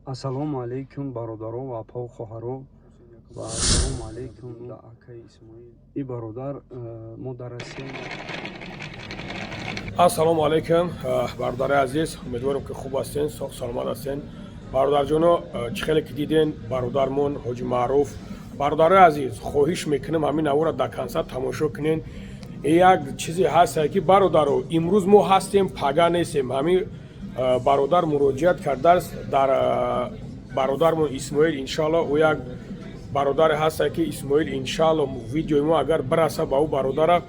Ассалому алейкум бародаро ва апо хоҳаро ва ассалому алейкум да акаи Исмоил. И бародар мо дар Россия. Ассалому алейкум бародари азиз, умедворам ки хуб ҳастен, соҳ саломат ҳастен. Бародарҷоно, чӣ хеле ки диден бародармон Ҳоҷи Маъруф. Бародари азиз, хоҳиш мекунам ҳамин навора дар консерт тамошо кунен. Як чизе ҳаст ки бародаро, имрӯз мо ҳастем, пага нестем. Ҳамин бародар муроҷиат кардааст дар бародармон Исмоил. Иншоалло ӯ як бародаре ҳаст ки Исмоил иншоалло видеои мо агар бираса ба ӯ бародара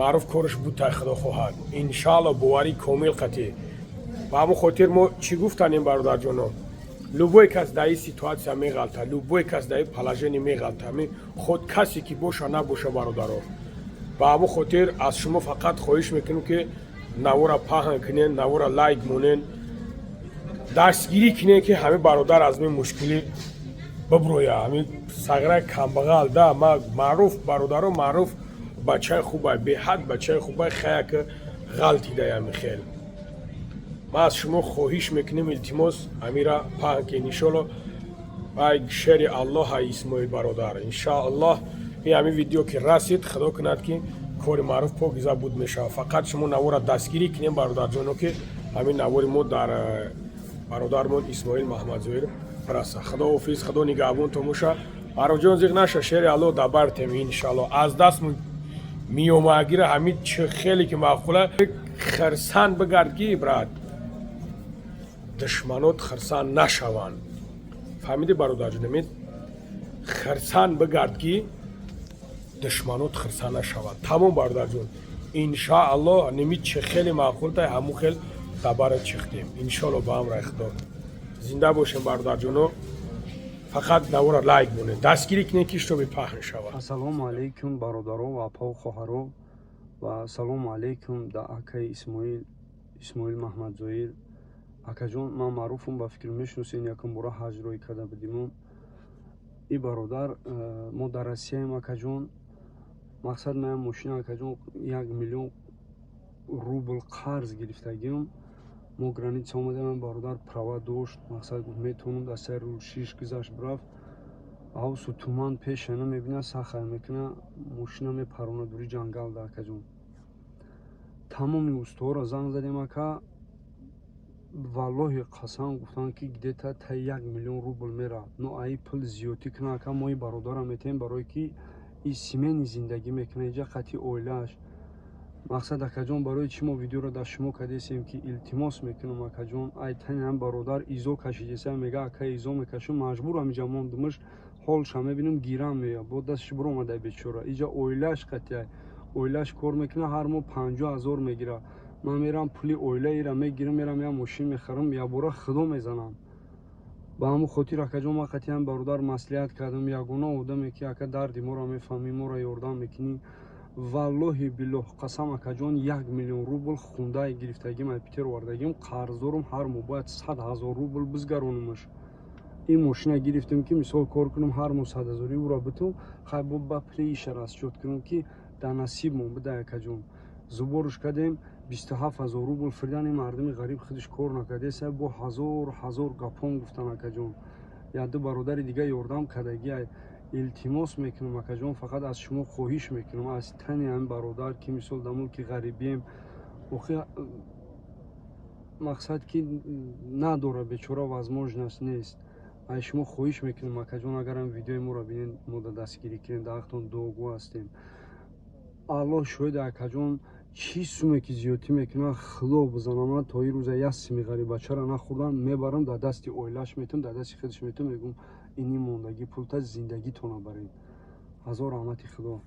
Маъруф корш бутай худо хоҳад. Иншоалло боварӣ комил қатъӣ. Ба ҳамон хотир мо чӣ гуфтанем бародарҷоно? Любой кас дар ин ситуатсия меғалта, любой кас дар ин положение меғалта. Ҳамин худ касе ки боша набоша бародаро. Ба ҳамон хотир аз шумо фақат хоҳиш мекунем ки навора паҳн кунен, навора лайк монен, дастгирӣ кунен ки ҳамин бародар аз мин мушкилӣ биброя. Ҳамин саграи камбағал да Маъруф бародаро Маъруф бачаи хубай, беҳад бачаи хубай, хая ки ғалти даями хел. Ма аз шумо хоҳиш мекунем илтимос ҳамира паҳн кунед. Иншоалло ай шери Аллоҳ ай Исмоил бародар. Иншоаллоҳ ин ҳамин видео ки расид, худо кунад ки кори Маъруф покиза буд мешавад. Фақат шумо навора дастгирӣ кунем бародарҷоно ки ҳамин навори мо дар бародармон Исмоил Маҳмадзоир раса. Худо ҳофиз, худо нигаҳбон tomosha. Маъруфҷон зиқ наша, шери Аллоҳ дар бартем иншоалло. Аз даст миёмагира ҳамин чӣ хеле ки маъқула хирсан бигард ки брат. Душманот хирсан нашаванд. Фаҳмиди бародарҷон? Мед хирсан бигард ки душманот хирсан нашаванд. Тамом бародарҷон. Иншоалло ними чӣ хеле маъқултай ҳамун хел дар бара чихтем. Иншоалло ба амраи худо. Зинда бошем бародарҷоно. Фақат навора лайк монед. Дастгирӣ кунед ки шумо паҳн шавад. Ассалому алейкум бародаро ва апо хоҳаро ва ассалому алейкум да акаи Исмоил Маҳмадзоир. Акаҷон, ман Маъруфам ба фикр мешиносен, якум бора ҳаҷрҳои када будимон. И бародар мо дар Россияем акаҷон. Мақсад маям мошина акаҷон 1 миллион рубл қарз гирифтагиам. Мо граница омадаем, бародар права дошт. Мақсад метавонам дар сари рӯшиш гузашт брафт. Авсу туман пешана мебина, сахар мекуна, мошина мепарона дури ҷангал да акаҷон. Тамоми устуҳоро занг задем ака. Валлоҳи қасам гуфтанд ки где-то та 1 миллион рубл мера. Но аи пул зиёдӣ куна ака, мои бародара метем барое ки и семени зиндагӣ мекуна иҷа қатъи оилааш. Мақсад акаҷон, барои чӣ мо видеоро дар шумо кадесем ки илтимос мекунам акаҷон, ай тани ҳам бародар изо кашидеса мега ака изо мекашам, маҷбурам иҷа мондимаш, ҳолша мебинам гирам мея, бо дасташ биромадай бечора. Иҷа оилааш қатъи оилааш кор мекуна, ҳар моҳ 50 000 мегира. Ман мерам пули оилаира мегирам, мерам я мошин мехарам, я бора худо мезанам. Ба ҳамон хотир акаҷон ман қатъиян бародар маслиҳат кардам, ягона одаме ки ака дарди моро мефаҳмӣ, моро ёрдам мекунӣ. Валлоҳи биллоҳ қасам акаҷон 1 миллион рубл хундаи гирифтагим айпитер вардагим, қарздорум, ҳар моҳ бояд 100 000 рубл бизгаронумаш. ин мошина гирифтем ки мисол кор кунам, ҳар моҳ 100 000 уро битум, хай ба пули иша расчёт кунам ки дар насибмон бидай акаҷон. Зуборш кардем 27 000 рубл фирдани мардами ғариб худаш кор накардеса, бо ҳазор гапон гуфтан акаҷон. Яду бародари дига ёрдам кадаги ай. илтимос мекунам акаҷон, фақат аз шумо хоҳиш мекунам, аз тани ҳамин бародар ки мисол дар мулки ғарибием, охир мақсад ки надора бечора возможност нест. Аз шумо хоҳиш мекунам акаҷон, агар ҳам видеои моро бинен, мо да дастгирӣ кунем, дар ҳақтон дуогӯ ҳастем. Аллоҳ шоҳид акаҷон, чӣ суме ки зиёдтӣ мекунам, худо бизанам, то ин рӯза як сими ғарибачара нахӯрдам, мебарам дар дасти оилааш метум, дар дасти худаш метум, мегум ини мондагӣ пулта зиндагитона баред. ҳазор раҳмати худо.